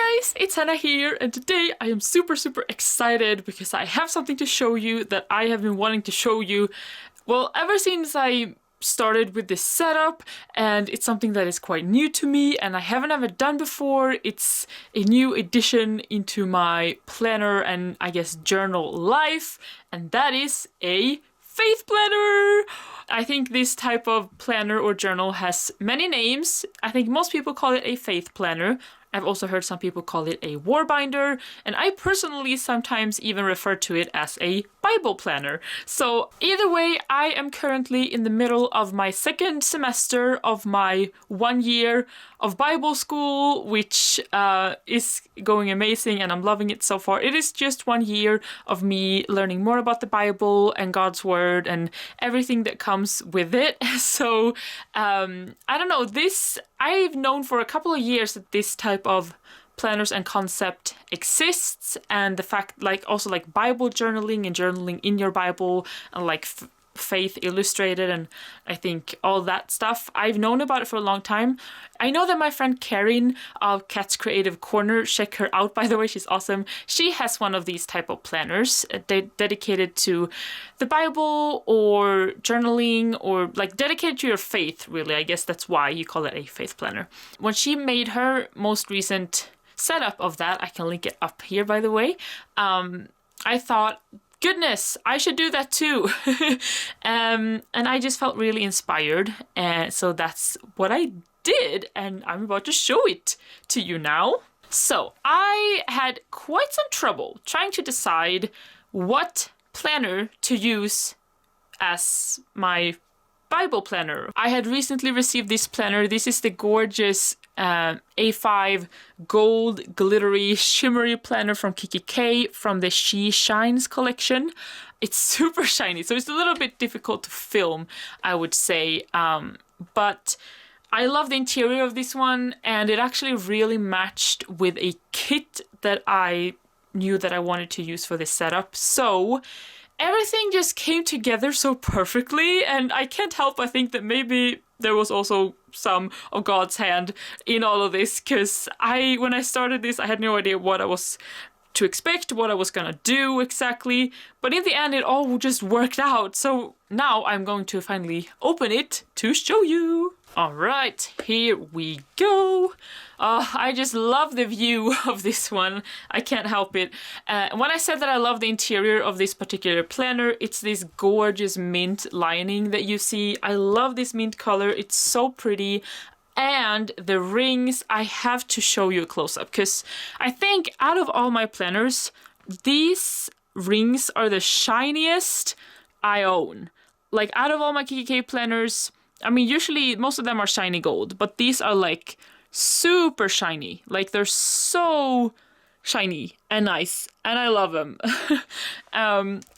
guys, it's Hannah here, and today I am super excited because I have something to show you that I have been wanting to show you, well, ever since I started with this setup, and it's something that is quite new to me and I haven't ever done before. It's a new addition into my planner and I guess journal life, and that is a faith planner. I think this type of planner or journal has many names. I think most people call it a faith planner. I've also heard some people call it a war binder, and I personally sometimes even refer to it as a Bible planner. So either way, I am currently in the middle of my second semester of my 1 year of Bible school, which is going amazing and I'm loving it so far. It is just 1 year of me learning more about the Bible and God's word and everything that comes with it. So I don't know, I've known for a couple of years that this type of planners and concept exists, and the fact also Bible journaling and journaling in your Bible and faith illustrated and I think all that stuff. I've known about it for a long time. I know that my friend Karin of Cat's Creative Corner, check her out by the way, she's awesome. She has one of these type of planners dedicated to the Bible or journaling or dedicated to your faith, really. I guess that's why you call it a faith planner. When she made her most recent setup of that, I can link it up here by the way, I thought, goodness, I should do that too. And I just felt really inspired. And so that's what I did. And I'm about to show it to you now. So I had quite some trouble trying to decide what planner to use as my Bible planner. I had recently received this planner. This is the gorgeous A5 gold glittery shimmery planner from kikki.K from the She Shines collection. It's super shiny, so it's a little bit difficult to film, I would say, but I love the interior of this one, and it actually really matched with a kit that I knew that I wanted to use for this setup. So everything just came together so perfectly, and I can't help but think that maybe there was also some of God's hand in all of this, because when I started this, I had no idea what I was to expect, what I was gonna do exactly, but in the end it all just worked out. So now I'm going to finally open it to show you. All right, here we go. I just love the view of this one. I can't help it. When I said that I love the interior of this particular planner, it's this gorgeous mint lining that you see. I love this mint color. It's so pretty. And the rings, I have to show you a close-up because I think out of all my planners, these rings are the shiniest I own. Out of all my kikki.K planners, I mean, usually most of them are shiny gold, but these are super shiny. They're so shiny and nice, and I love them.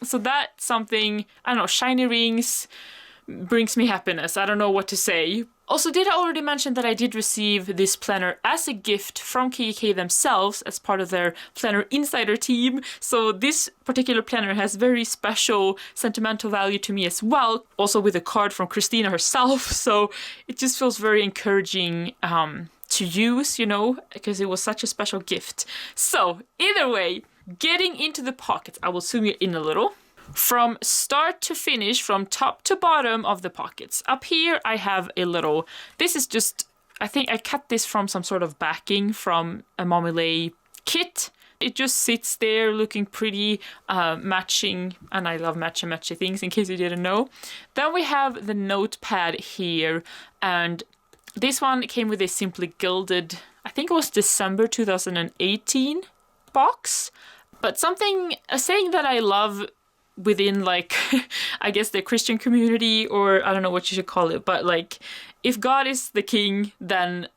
So that's something, I don't know, shiny rings brings me happiness. I don't know what to say. Also, did I already mention that I did receive this planner as a gift from kikki.K themselves as part of their Planner Insider team. So this particular planner has very special sentimental value to me as well. Also with a card from Christina herself. So it just feels very encouraging to use, because it was such a special gift. So either way, getting into the pockets, I will zoom you in a little. From start to finish, from top to bottom of the pockets. Up here I have a little, this is just, I think I cut this from some sort of backing from a Lhey kit. It just sits there looking pretty, matching, and I love matchy things in case you didn't know. Then we have the notepad here, and this one came with a Simply Gilded, I think it was December 2018 box. But a saying that I love within I guess the Christian community, or I don't know what you should call it, but if God is the king, then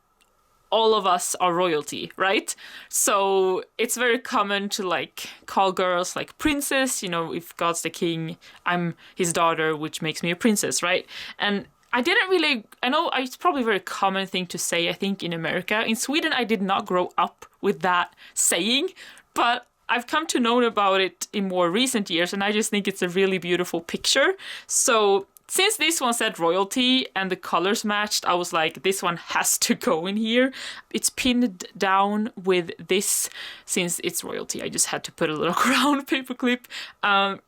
all of us are royalty, right? So it's very common to call girls princess, if God's the king, I'm his daughter, which makes me a princess, right? And I know it's probably a very common thing to say, I think, in America. In Sweden, I did not grow up with that saying, but I've come to know about it in more recent years, and I just think it's a really beautiful picture. So since this one said royalty and the colors matched, I was like, this one has to go in here. It's pinned down with this. Since it's royalty, I just had to put a little crown paperclip.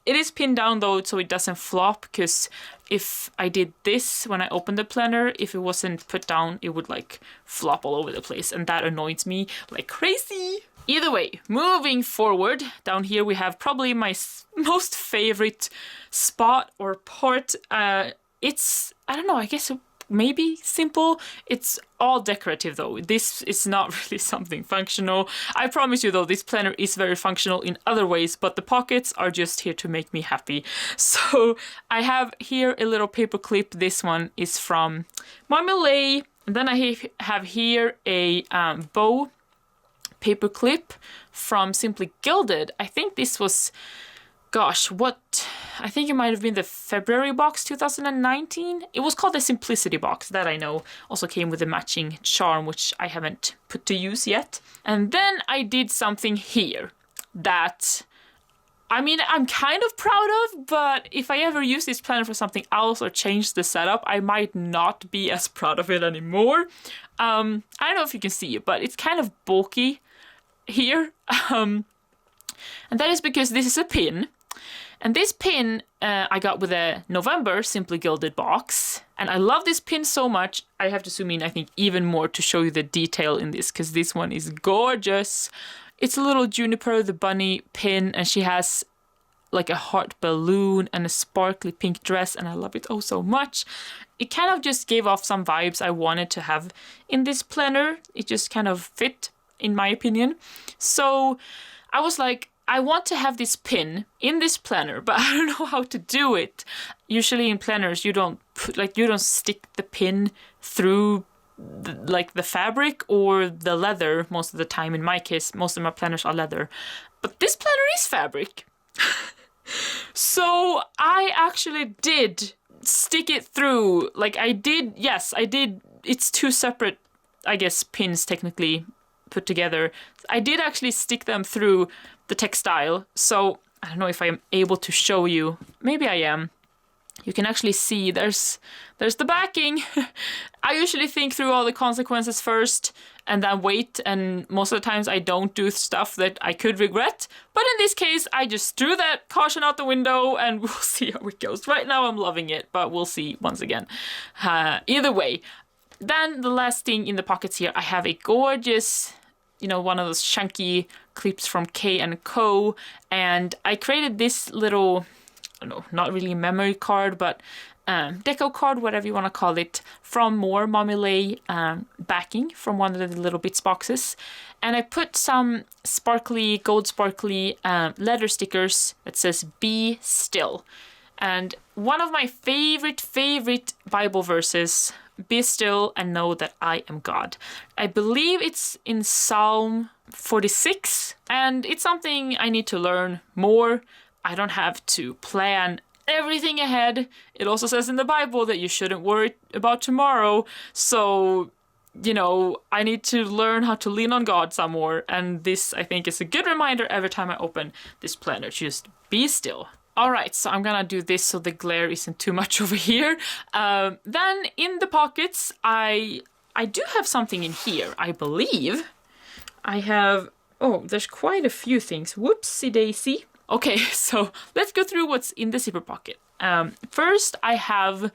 It is pinned down though, so it doesn't flop, because if I did this when I opened the planner, if it wasn't put down, it would like flop all over the place, and that annoys me like crazy. Either way, moving forward, down here we have probably my most favorite spot or part. It's, I don't know, I guess maybe simple. It's all decorative though. This is not really something functional. I promise you though, this planner is very functional in other ways, but the pockets are just here to make me happy. So I have here a little paper clip. This one is from Lhey. And then I have here a bow paper clip from Simply Gilded. I think this was, gosh, I think it might have been the February box 2019. It was called the Simplicity box, that I know. Also came with a matching charm, which I haven't put to use yet. And then I did something here that, I mean, I'm kind of proud of, but if I ever use this planner for something else or change the setup, I might not be as proud of it anymore. I don't know if you can see it, but it's kind of bulky here. And that is because this is a pin. And this pin I got with a November Simply Gilded box. And I love this pin so much. I have to zoom in, I think, even more to show you the detail in this, because this one is gorgeous. It's a little Juniper the bunny pin, and she has like a heart balloon and a sparkly pink dress, and I love it oh so much. It kind of just gave off some vibes I wanted to have in this planner. It just kind of fit, in my opinion. So I was like, I want to have this pin in this planner, but I don't know how to do it. Usually in planners, you don't stick the pin through the fabric or the leather most of the time. In my case, most of my planners are leather, but this planner is fabric. So I actually did stick it through. Yes, I did. It's two separate, I guess, pins technically put together. I did actually stick them through the textile. So I don't know if I am able to show you. Maybe I am. You can actually see there's the backing. I usually think through all the consequences first and then wait, and most of the times I don't do stuff that I could regret. But in this case, I just threw that caution out the window, and we'll see how it goes. Right now I'm loving it, but we'll see once again. Either way. Then the last thing in the pockets here, I have a gorgeous, one of those chunky clips from K.K, and I created this little, I don't know, not really a memory card, but deco card, whatever you want to call it, from more Lhey backing from one of the little bits boxes. And I put some gold sparkly leather stickers that says "Be Still." And one of my favorite Bible verses, "Be still and know that I am God." I believe it's in Psalm 46, and it's something I need to learn more. I don't have to plan everything ahead. It also says in the Bible that you shouldn't worry about tomorrow. So, I need to learn how to lean on God some more. And this, I think, is a good reminder every time I open this planner. Just be still. All right, so I'm gonna do this so the glare isn't too much over here. Then in the pockets, I do have something in here, I believe. I have, there's quite a few things. Whoopsie daisy. Okay, so let's go through what's in the zipper pocket. First, I have,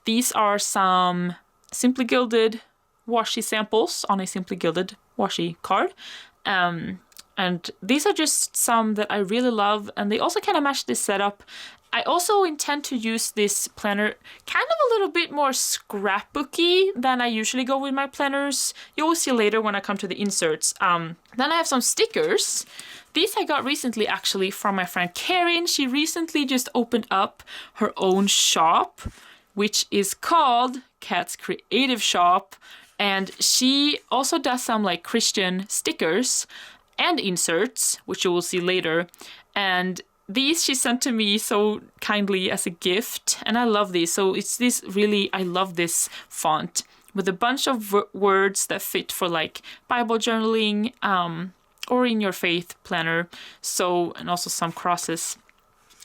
these are some Simply Gilded washi samples on a Simply Gilded washi card. And these are just some that I really love, and they also kind of match this setup. I also intend to use this planner kind of a little bit more scrapbooky than I usually go with my planners. You will see later when I come to the inserts. Then I have some stickers. These I got recently actually from my friend Karin. She recently just opened up her own shop, which is called Kat's Creative Shop. And she also does some like Christian stickers and inserts, which you will see later. And these she sent to me so kindly as a gift, and I love these. So it's this really, I love this font with a bunch of words that fit for like Bible journaling or in your faith planner. So, and also some crosses.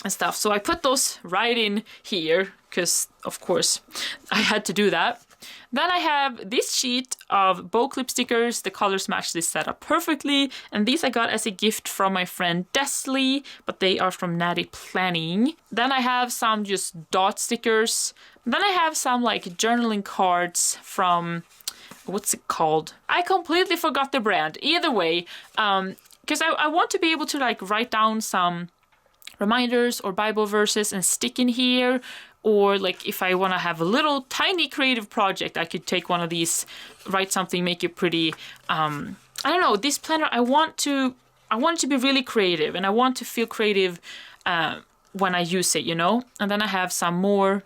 and stuff. So I put those right in here because, of course, I had to do that. Then I have this sheet of bow clip stickers. The colors match this setup perfectly. And these I got as a gift from my friend Desley, but they are from Natty Planning. Then I have some just dot stickers. Then I have some like journaling cards from, what's it called? I completely forgot the brand. Either way, because I want to be able to like write down some reminders or Bible verses and stick in here. Or like if I want to have a little tiny creative project, I could take one of these, write something, make it pretty. I don't know, this planner, I want it to be really creative, and I want to feel creative when I use it, you know? And then I have some more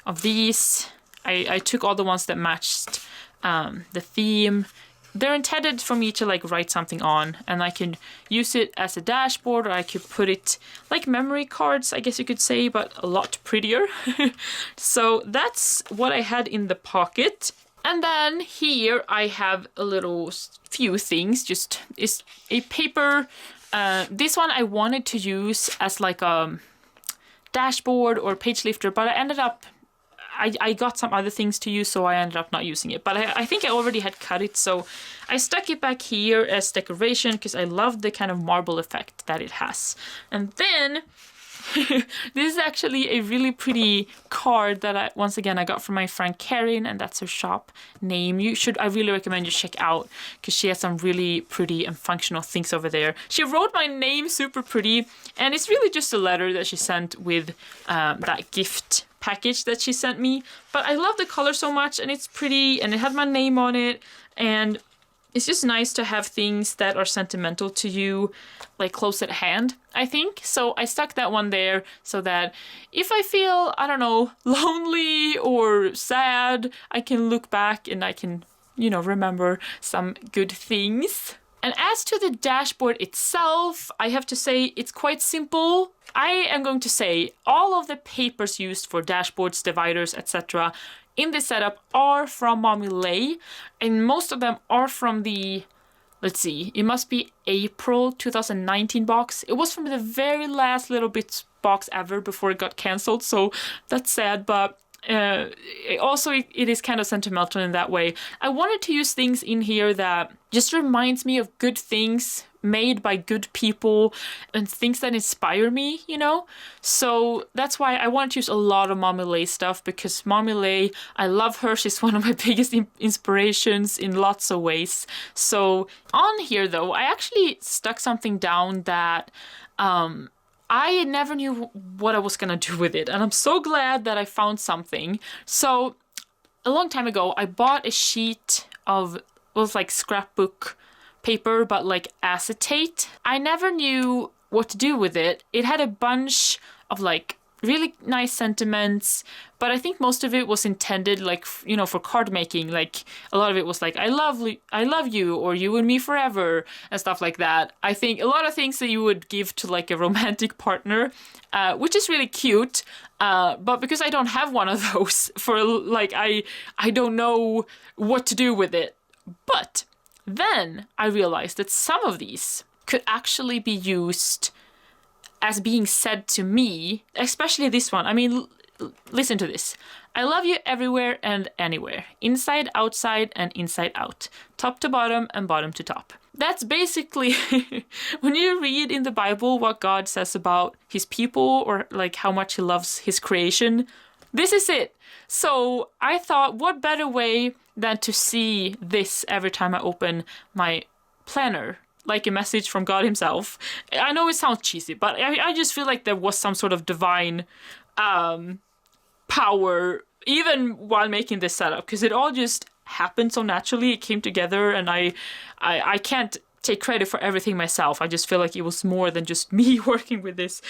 of these. I took all the ones that matched the theme. They're intended for me to like write something on, and I can use it as a dashboard, or I could put it like memory cards, I guess you could say, but a lot prettier. So that's what I had in the pocket. And then here I have a little few things, just is a paper. This one I wanted to use as like a dashboard or page lifter, but I ended up I got some other things to use, so I ended up not using it. But I think I already had cut it, so I stuck it back here as decoration because I love the kind of marble effect that it has. And then this is actually a really pretty card that once again I got from my friend Karin, and that's her shop name. I really recommend you check out because she has some really pretty and functional things over there. She wrote my name super pretty, and it's really just a letter that she sent with that gift package that she sent me. But I love the color so much, and it's pretty, and it had my name on it, and it's just nice to have things that are sentimental to you like close at hand, I think. So I stuck that one there so that if I feel, I don't know, lonely or sad, I can look back and I can, you know, remember some good things. And as to the dashboard itself, I have to say it's quite simple. I am going to say all of the papers used for dashboards, dividers, etc. in this setup are from Mommy Lhey, and most of them are from the, let's see, it must be April 2019 box. It was from the very last Little Bits box ever before it got cancelled, so that's sad, but it is kind of sentimental in that way. I wanted to use things in here that just reminds me of good things made by good people and things that inspire me, you know? So that's why I wanted to use a lot of Mommy Lhey stuff, because Mommy Lhey, I love her. She's one of my biggest inspirations in lots of ways. So on here though, I actually stuck something down that I never knew what I was gonna do with it, and I'm so glad that I found something. So a long time ago, I bought a sheet of, it was like scrapbook paper, but like acetate. I never knew what to do with it. It had a bunch of like really nice sentiments, but I think most of it was intended like, you know, for card making. Like a lot of it was like, I love you, or you and me forever, and stuff like that. I think a lot of things that you would give to like a romantic partner, which is really cute. But because I don't have one of those, for like, I don't know what to do with it. But then I realized that some of these could actually be used as being said to me, especially this one. I mean, listen to this. I love you everywhere and anywhere. Inside, outside, and inside out. Top to bottom and bottom to top. That's basically, when you read in the Bible what God says about his people, or like how much he loves his creation, this is it. So I thought, what better way than to see this every time I open my planner, like a message from God himself. I know it sounds cheesy, but I just feel like there was some sort of divine power even while making this setup, because it all just happened so naturally. It came together, and I can't take credit for everything myself. I just feel like it was more than just me working with this.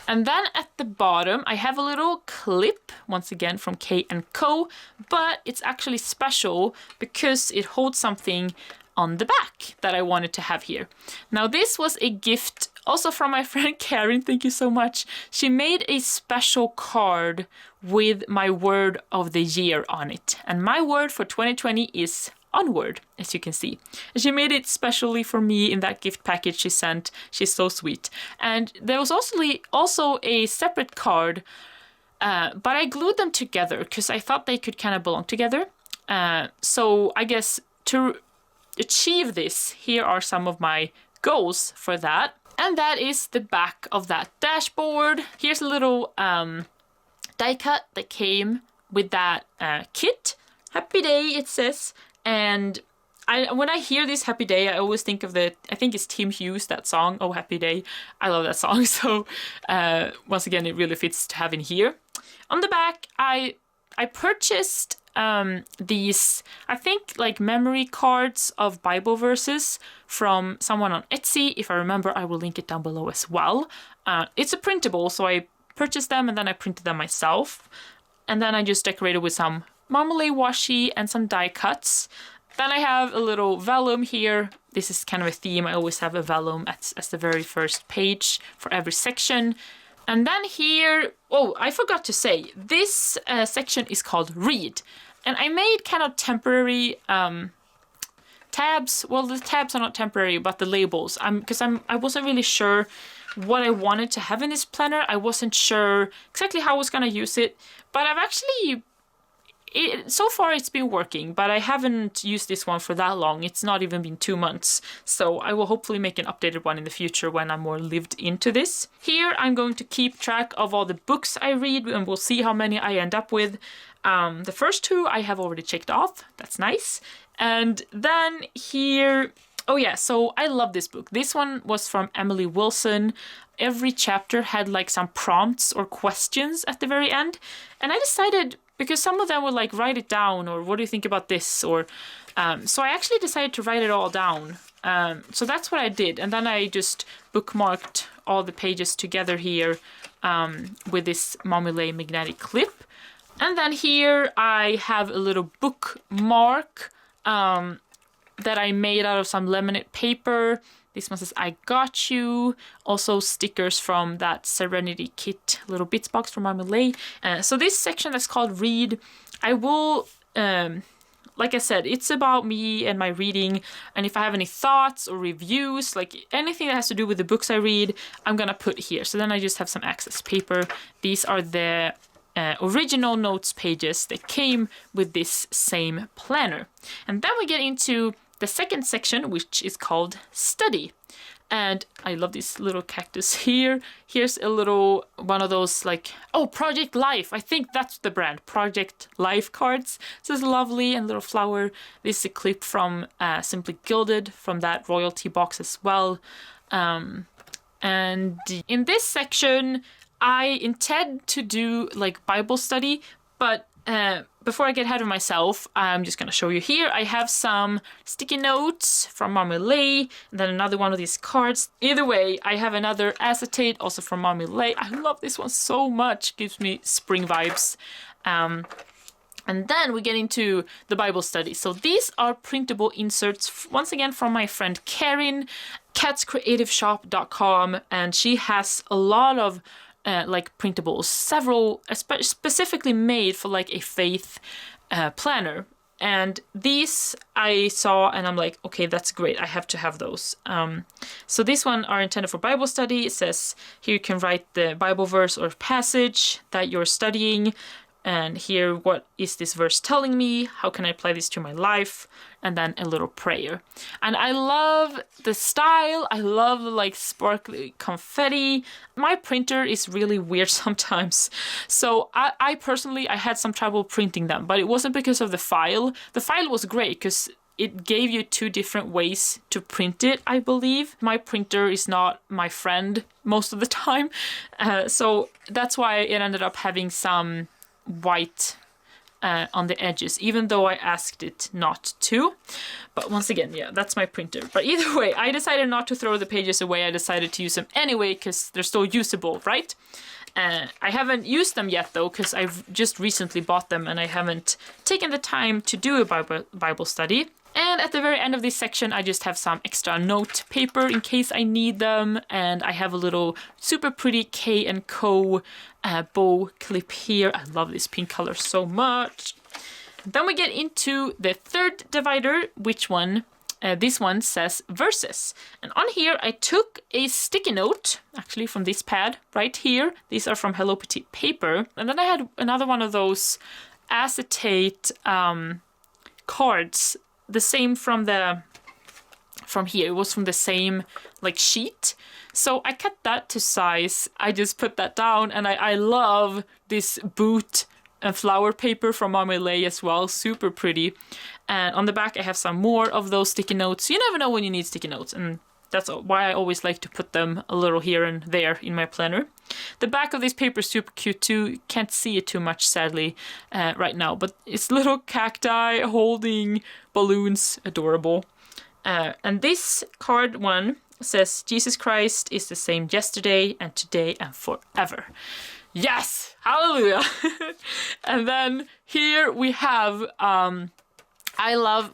And then at the bottom, I have a little clip, once again from K&Co, but it's actually special because it holds something on the back that I wanted to have here. Now this was a gift also from my friend Karin, thank you so much. She made a special card with my word of the year on it. And my word for 2020 is onward, as you can see. And she made it specially for me in that gift package she sent. She's so sweet. And there was also a separate card, but I glued them together because I thought they could kind of belong together. So I guess to achieve this, here are some of my goals for that. And that is the back of that dashboard. Here's a little die cut that came with that kit. Happy Day, it says. And when I hear this Happy Day, I always think of I think it's Tim Hughes, that song, Oh Happy Day. I love that song. So once again, it really fits to have in here. On the back, I purchased these, I think, like memory cards of Bible verses from someone on Etsy. If I remember, I will link it down below as well. It's a printable, so I purchased them and then I printed them myself. And then I just decorated with some marmalade washi and some die cuts. Then I have a little vellum here. This is kind of a theme. I always have a vellum as the very first page for every section. And then here, oh, I forgot to say, this section is called Read. And I made kind of temporary tabs. Well, the tabs are not temporary, but the labels. Because I wasn't really sure what I wanted to have in this planner. I wasn't sure exactly how I was going to use it. But I've actually, so far it's been working, but I haven't used this one for that long. It's not even been 2 months. So I will hopefully make an updated one in the future when I'm more lived into this. Here I'm going to keep track of all the books I read, and we'll see how many I end up with. The first 2 I have already checked off. That's nice. And then here, oh yeah, so I love this book. This one was from Emily Wilson. Every chapter had like some prompts or questions at the very end. And I decided, because some of them would like write it down, or what do you think about this? Or so I actually decided to write it all down. So that's what I did. And then I just bookmarked all the pages together here with this Mommy Lhey magnetic clip. And then here I have a little bookmark that I made out of some laminate paper. This one says, I got you. Also stickers from that Serenity Kit little bits box from Mommy Lhey. So this section that's called Read, I will, like I said, it's about me and my reading. And if I have any thoughts or reviews, like anything that has to do with the books I read, I'm gonna put here. So then I just have some access paper. These are the original notes pages that came with this same planner. And then we get into the second section, which is called Study. And I love this little cactus here. Here's a little one of those like, oh, Project Life. I think that's the brand, Project Life cards. This is lovely, and little flower. This is a clip from Simply Gilded, from that royalty box as well. And in this section, I intend to do like Bible study, but before I get ahead of myself, I'm just going to show you here. I have some sticky notes from Mommy Lhey, and then another one of these cards. Either way, I have another acetate also from Mommy Lhey. I love this one so much. Gives me spring vibes. And then we get into the Bible study. So these are printable inserts, once again from my friend Karin, catscreativeshop.com, and she has a lot of like printables, several specifically made for like a faith planner. And these I saw and I'm like, okay, that's great. I have to have those. So these one are intended for Bible study. It says here you can write the Bible verse or passage that you're studying. And here, what is this verse telling me? How can I apply this to my life? And then a little prayer. And I love the style. I love the like sparkly confetti. My printer is really weird sometimes. So I personally, I had some trouble printing them, but it wasn't because of the file. The file was great because it gave you 2 different ways to print it, I believe. My printer is not my friend most of the time. So that's why it ended up having some white on the edges, even though I asked it not to. But once again, yeah, that's my printer. But either way, I decided not to throw the pages away. I decided to use them anyway because they're still usable, right? I haven't used them yet though, because I've just recently bought them and I haven't taken the time to do a Bible study. And at the very end of this section, I just have some extra note paper in case I need them. And I have a little super pretty K&Co bow clip here. I love this pink color so much. Then we get into the third divider, which one? This one says verses. And on here I took a sticky note, actually from this pad right here. These are from Hello Petite paper. And then I had another one of those acetate cards, the same from here. It was from the same like sheet. So I cut that to size. I just put that down, and I love this boot and flower paper from Lhey as well. Super pretty. And on the back I have some more of those sticky notes. You never know when you need sticky notes, and that's why I always like to put them a little here and there in my planner. The back of this paper is super cute too. Can't see it too much sadly right now, but it's little cacti holding balloons. Adorable. And this card one says Jesus Christ is the same yesterday and today and forever. Yes! Hallelujah! And then here we have,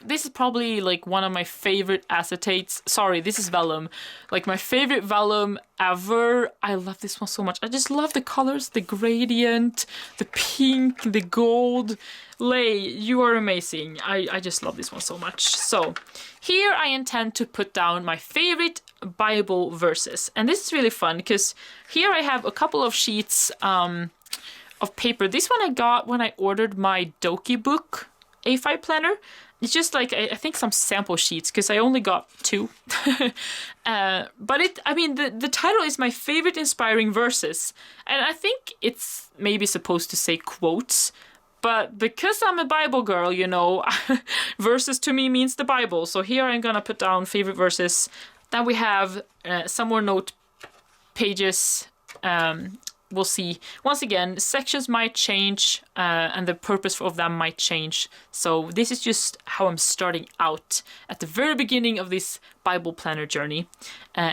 this is probably like one of my favorite acetates. Sorry, this is vellum. Like my favorite vellum ever. I love this one so much. I just love the colors, the gradient, the pink, the gold. Lhey, you are amazing. I just love this one so much. So here I intend to put down my favorite Bible verses. And this is really fun because here I have a couple of sheets of paper. This one I got when I ordered my Doki book A5 planner. It's just like, I think some sample sheets because I only got 2. But the title is My Favorite Inspiring Verses. And I think it's maybe supposed to say quotes. But because I'm a Bible girl, you know, verses to me means the Bible. So here I'm gonna put down favorite verses. Then we have some more note pages. We'll see. Once again, sections might change and the purpose of them might change. So this is just how I'm starting out at the very beginning of this Bible planner journey.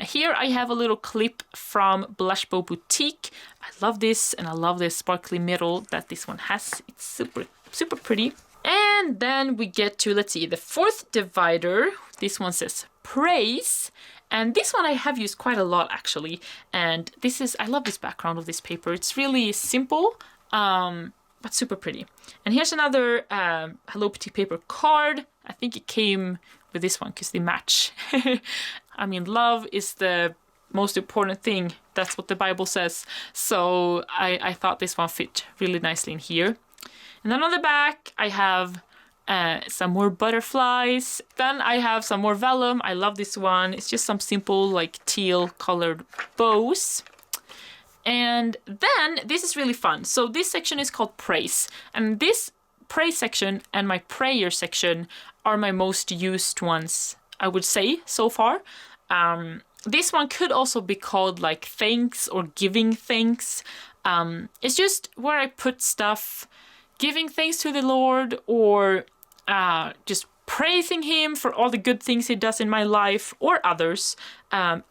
Here I have a little clip from Blushbow Boutique. I love this, and I love this sparkly middle that this one has. It's super, super pretty. And then we get to, let's see, the fourth divider. This one says praise. And this one I have used quite a lot actually. And this is, I love this background of this paper. It's really simple, but super pretty. And here's another Hello Petite paper card. I think it came with this one because they match. I mean, love is the most important thing. That's what the Bible says. So I thought this one fit really nicely in here. And then on the back, I have some more butterflies. Then I have some more vellum. I love this one. It's just some simple like teal colored bows. And then this is really fun. So this section is called praise. And this praise section and my prayer section are my most used ones, I would say, so far. This one could also be called like thanks or giving thanks. It's just where I put stuff, giving thanks to the Lord, or just praising him for all the good things he does in my life or others.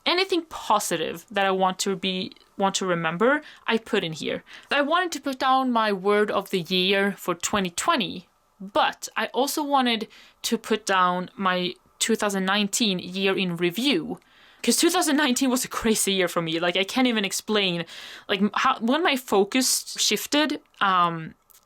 Anything positive that I want to remember, I put in here. I wanted to put down my word of the year for 2020, but I also wanted to put down my 2019 year in review. Because 2019 was a crazy year for me. Like, I can't even explain. Like, when my focus shifted,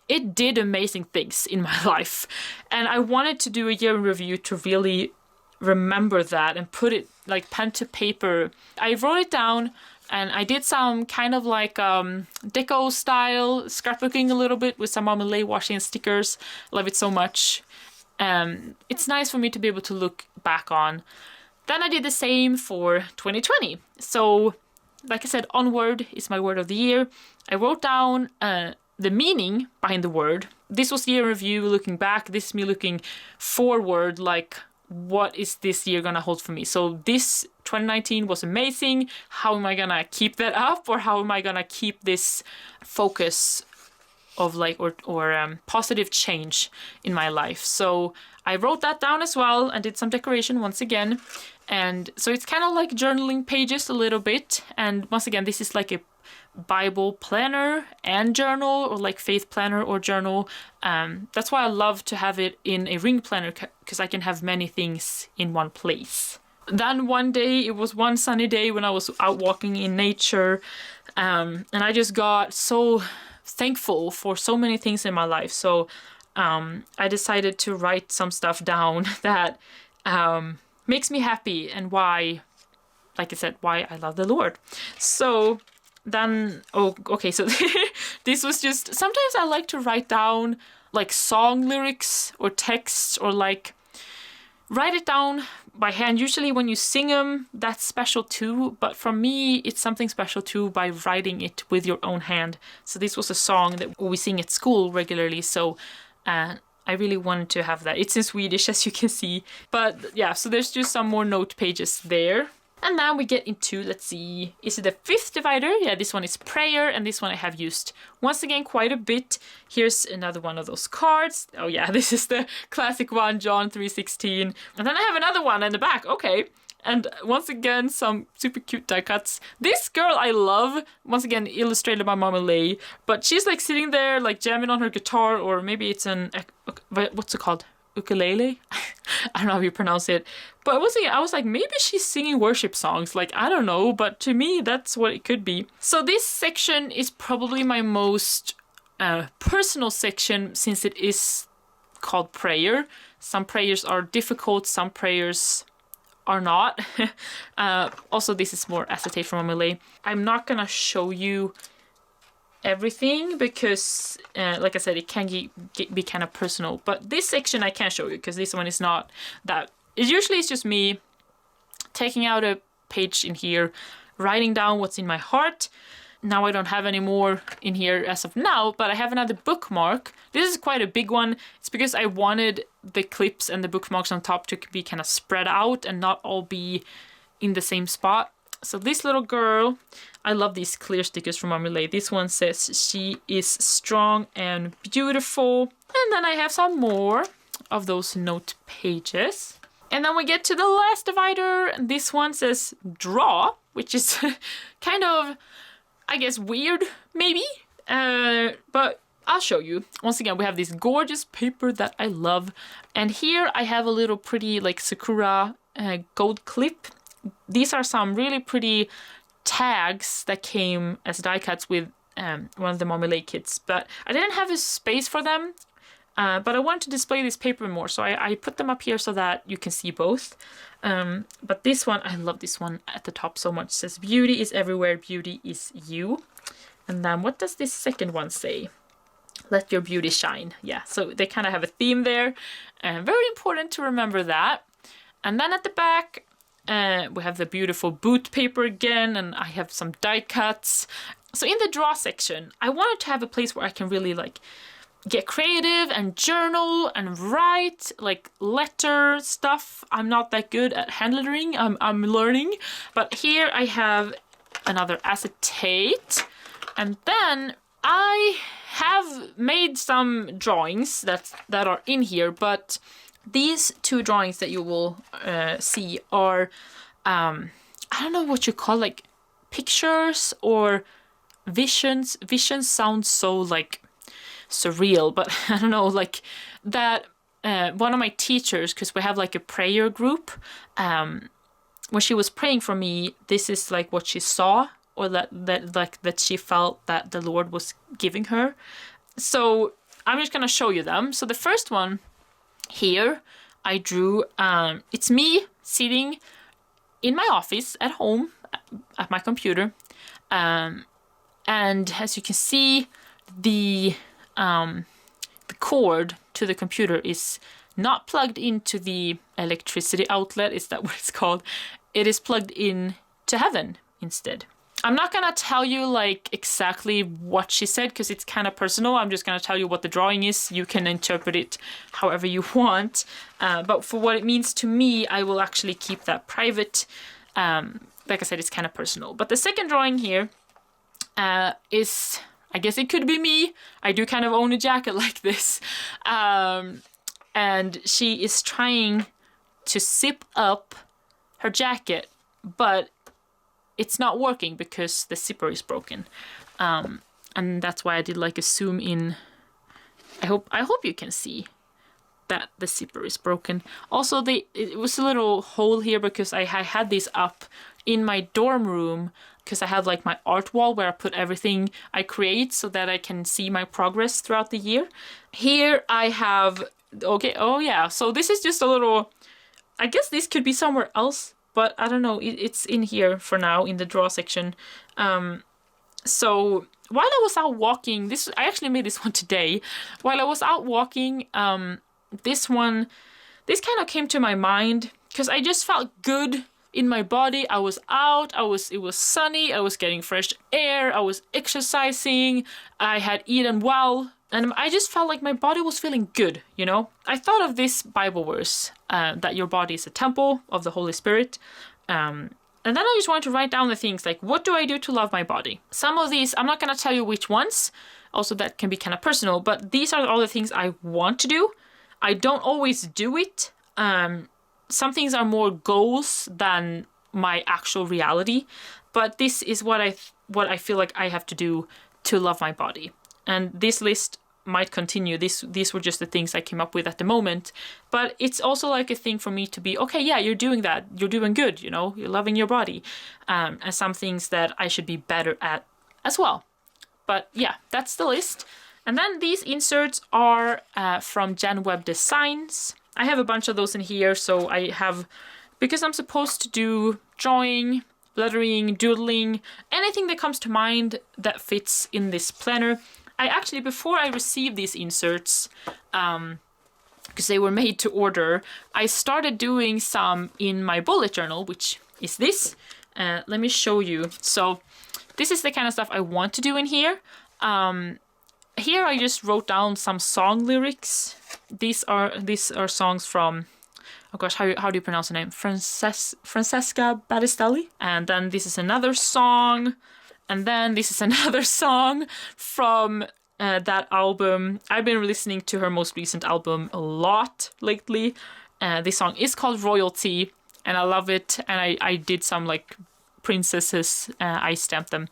it did amazing things in my life. And I wanted to do a year in review to really remember that and put it like pen to paper. I wrote it down and I did some kind of like deco style scrapbooking a little bit with some Lhey washi and stickers. Love it so much. It's nice for me to be able to look back on. Then I did the same for 2020. So, like I said, onward is my word of the year. I wrote down the meaning behind the word. This was year review, looking back. This is me looking forward, like, what is this year gonna hold for me? So this 2019 was amazing. How am I gonna keep that up? Or how am I gonna keep this focus of like, or positive change in my life? So I wrote that down as well and did some decoration once again. And so it's kind of like journaling pages a little bit. And once again, this is like a Bible planner and journal, or like faith planner or journal. That's why I love to have it in a ring planner, because I can have many things in one place. Then one day, it was one sunny day when I was out walking in nature, and I just got so thankful for so many things in my life. So I decided to write some stuff down that makes me happy and why, like I said, why I love the Lord. So then, oh, okay, so this was just, sometimes I like to write down like song lyrics or text, or like write it down by hand. Usually when you sing them, that's special too, but for me, it's something special too by writing it with your own hand. So this was a song that we sing at school regularly, so I really wanted to have that. It's in Swedish, as you can see. But yeah, so there's just some more note pages there. And now we get into, let's see, is it the fifth divider? Yeah, this one is prayer, and this one I have used once again quite a bit. Here's another one of those cards. Oh yeah, this is the classic one, John 3:16. And then I have another one in the back, okay. And once again, some super cute die cuts. This girl I love, once again illustrated by Mama Lhey, but she's like sitting there like jamming on her guitar, or maybe it's an, what's it called? Ukulele? I don't know how you pronounce it. But once again, I was like, maybe she's singing worship songs. Like, I don't know, but to me, that's what it could be. So this section is probably my most personal section, since it is called prayer. Some prayers are difficult, some prayers are not. Also, this is more acetate from Lhey. I'm not gonna show you everything because, like I said, it can be kind of personal. But this section I can show you because this one is not that. It usually is just me taking out a page in here, writing down what's in my heart. Now I don't have any more in here as of now, but I have another bookmark. This is quite a big one. It's because I wanted the clips and the bookmarks on top to be kind of spread out and not all be in the same spot. So this little girl, I love these clear stickers from Mama Lhey. This one says she is strong and beautiful. And then I have some more of those note pages. And then we get to the last divider. This one says draw, which is kind of, I guess, weird, maybe. But I'll show you. Once again, we have this gorgeous paper that I love. And here I have a little pretty like sakura gold clip. These are some really pretty tags that came as die cuts with one of the Mama Lhey kits. But I didn't have a space for them. But I want to display this paper more, so I put them up here so that you can see both. But this one, I love this one at the top so much. It says, beauty is everywhere, beauty is you. And then what does this second one say? Let your beauty shine. Yeah, so they kind of have a theme there. Very important to remember that. And then at the back, we have the beautiful boot paper again, and I have some die cuts. So in the draw section, I wanted to have a place where I can really like get creative and journal and write like letter stuff. I'm not that good at hand lettering. I'm learning. But here I have another acetate. And then I have made some drawings that are in here, but these two drawings that you will see are, I don't know what you call, like pictures or visions. Visions sounds so like surreal, but I don't know, like that one of my teachers, because we have like a prayer group, when she was praying for me, this is like what she saw, or that she felt that the Lord was giving her. So I'm just gonna show you them. So the first one here I drew, it's me sitting in my office at home at my computer, and as you can see, the cord to the computer is not plugged into the electricity outlet. Is that what it's called? It is plugged in to heaven instead. I'm not gonna tell you like exactly what she said because it's kind of personal. I'm just gonna tell you what the drawing is. You can interpret it however you want. But for what it means to me, I will actually keep that private. Like I said, it's kind of personal. But the second drawing here is, I guess it could be me. I do kind of own a jacket like this. And she is trying to zip up her jacket, but it's not working because the zipper is broken. And that's why I did like a zoom in. I hope you can see that the zipper is broken. Also, it was a little hole here because I had this up in my dorm room, because I have like my art wall where I put everything I create so that I can see my progress throughout the year. Here I have, okay, oh yeah, so this is just a little, I guess this could be somewhere else, but I don't know, it's in here for now in the draw section. So while I was out walking, I actually made this one today. While I was out walking, this kind of came to my mind because I just felt good in my body. I was out, it was sunny, I was getting fresh air, I was exercising, I had eaten well, and I just felt like my body was feeling good, you know? I thought of this Bible verse, that your body is a temple of the Holy Spirit. And then I just wanted to write down the things like, what do I do to love my body? Some of these, I'm not going to tell you which ones, also that can be kind of personal, but these are all the things I want to do. I don't always do it. Some things are more goals than my actual reality, but this is what I feel like I have to do to love my body. And this list might continue. These were just the things I came up with at the moment, but it's also like a thing for me to be, okay, yeah, you're doing that. You're doing good, you know, you're loving your body. And some things that I should be better at as well. But yeah, that's the list. And then these inserts are from Jen Web Designs. I have a bunch of those in here, so I have, because I'm supposed to do drawing, lettering, doodling, anything that comes to mind that fits in this planner. I actually, before I received these inserts, because they were made to order, I started doing some in my bullet journal, which is this. Let me show you. So this is the kind of stuff I want to do in here. Here I just wrote down some song lyrics. These are songs from, oh gosh, how do you pronounce the name? Francesca Battistelli. And then this is another song. And then this is another song from that album. I've been listening to her most recent album a lot lately. This song is called Royalty, and I love it. And I did some like princesses, I stamped them.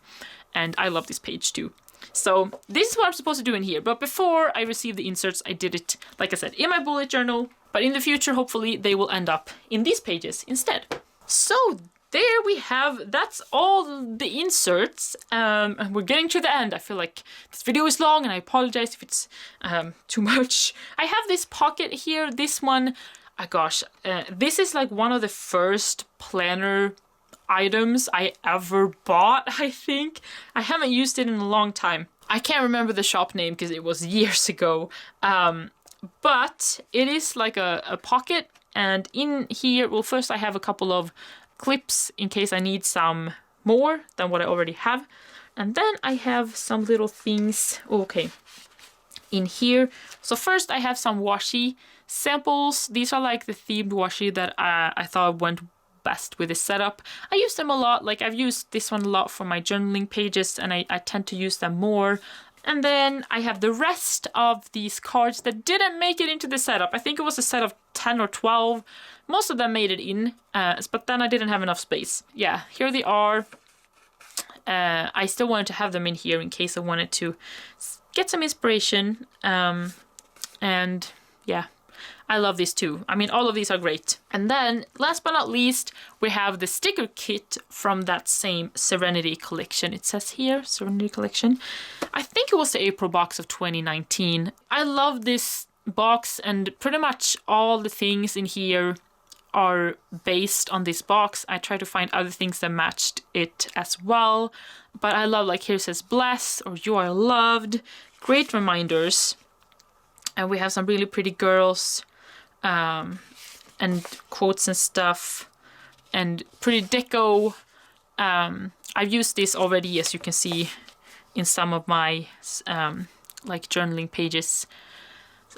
And I love this page too. So this is what I'm supposed to do in here. But before I received the inserts, I did it, like I said, in my bullet journal. But in the future, hopefully, they will end up in these pages instead. So there we have, that's all the inserts. We're getting to the end. I feel like this video is long and I apologize if it's too much. I have this pocket here. This one, oh gosh, this is like one of the first planner items I ever bought, I think. I haven't used it in a long time. I can't remember the shop name because it was years ago. But it is like a pocket, and in here, well, first I have a couple of clips in case I need some more than what I already have. And then I have some little things, okay, in here. So first I have some washi samples. These are like the themed washi that I thought went best with this setup. I use them a lot, like I've used this one a lot for my journaling pages, and I tend to use them more. And then I have the rest of these cards that didn't make it into the setup. I think it was a set of 10 or 12. Most of them made it in, but then I didn't have enough space. Yeah, here they are. I still wanted to have them in here in case I wanted to get some inspiration. And yeah, I love these too. I mean, all of these are great. And then, last but not least, we have the sticker kit from that same Serenity collection. It says here, Serenity collection. I think it was the April box of 2019. I love this box, and pretty much all the things in here are based on this box. I try to find other things that matched it as well. But I love, like here it says bless or you are loved. Great reminders. And we have some really pretty girls. And quotes and stuff, and pretty deco. I've used this already, as you can see, in some of my like journaling pages.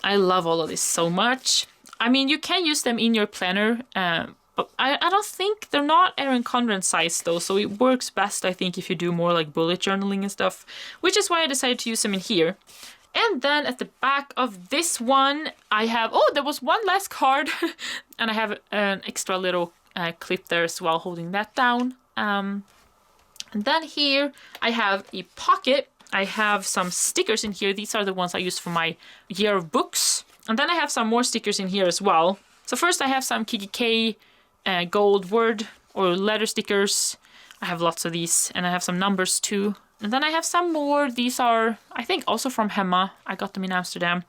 I love all of this so much. I mean, you can use them in your planner, but I don't think they're not Erin Condren size though, so it works best, I think, if you do more like bullet journaling and stuff, which is why I decided to use them in here. And then at the back of this one, I have, oh, there was one last card. And I have an extra little clip there as well, holding that down. And then here I have a pocket. I have some stickers in here. These are the ones I used for my year of books. And then I have some more stickers in here as well. So first I have some kikki.K gold word or letter stickers. I have lots of these, and I have some numbers too. And then I have some more. These are, I think, also from Hemma. I got them in Amsterdam.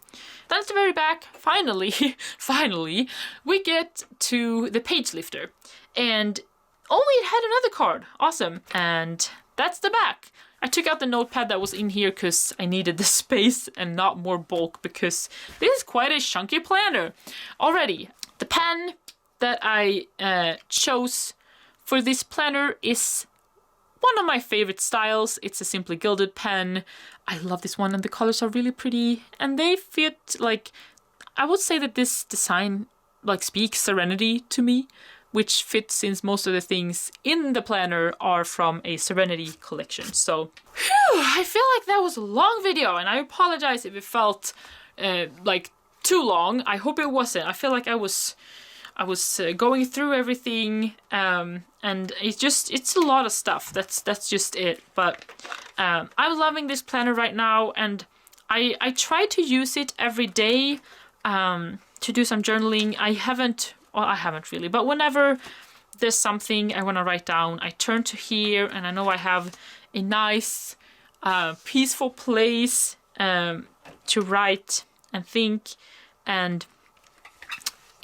Then at the very back, finally, we get to the page lifter. And it had another card. Awesome. And that's the back. I took out the notepad that was in here because I needed the space and not more bulk, because this is quite a chunky planner. Already, the pen that I chose for this planner is one of my favorite styles. It's a Simply Gilded pen. I love this one, and the colors are really pretty, and they fit, like, I would say that this design like speaks serenity to me, which fits since most of the things in the planner are from a Serenity collection. So, I feel like that was a long video, and I apologize if it felt like too long. I hope it wasn't. I feel like I was going through everything, and it's a lot of stuff. That's just it. But I'm loving this planner right now, and I try to use it every day to do some journaling. I haven't really, but whenever there's something I want to write down, I turn to here, and I know I have a nice, peaceful place to write and think, and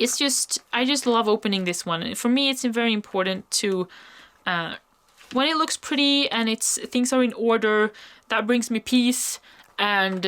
I just love opening this one. For me, it's very important to, when it looks pretty and things are in order, that brings me peace. And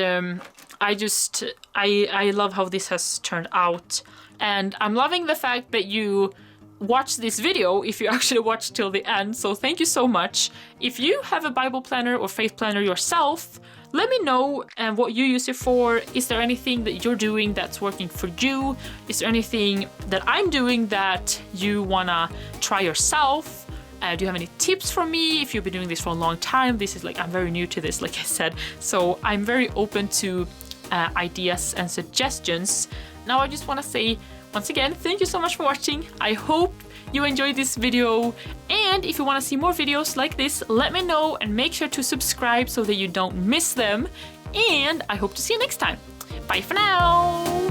I love how this has turned out. And I'm loving the fact that you watch this video if you actually watch till the end. So thank you so much. If you have a Bible planner or faith planner yourself, let me know what you use it for. Is there anything that you're doing that's working for you? Is there anything that I'm doing that you wanna try yourself? Do you have any tips for me? If you've been doing this for a long time, I'm very new to this, like I said. So I'm very open to ideas and suggestions. Now I just wanna say, once again, thank you so much for watching. I hope you enjoyed this video, and if you want to see more videos like this, let me know and make sure to subscribe so that you don't miss them, and I hope to see you next time. Bye for now!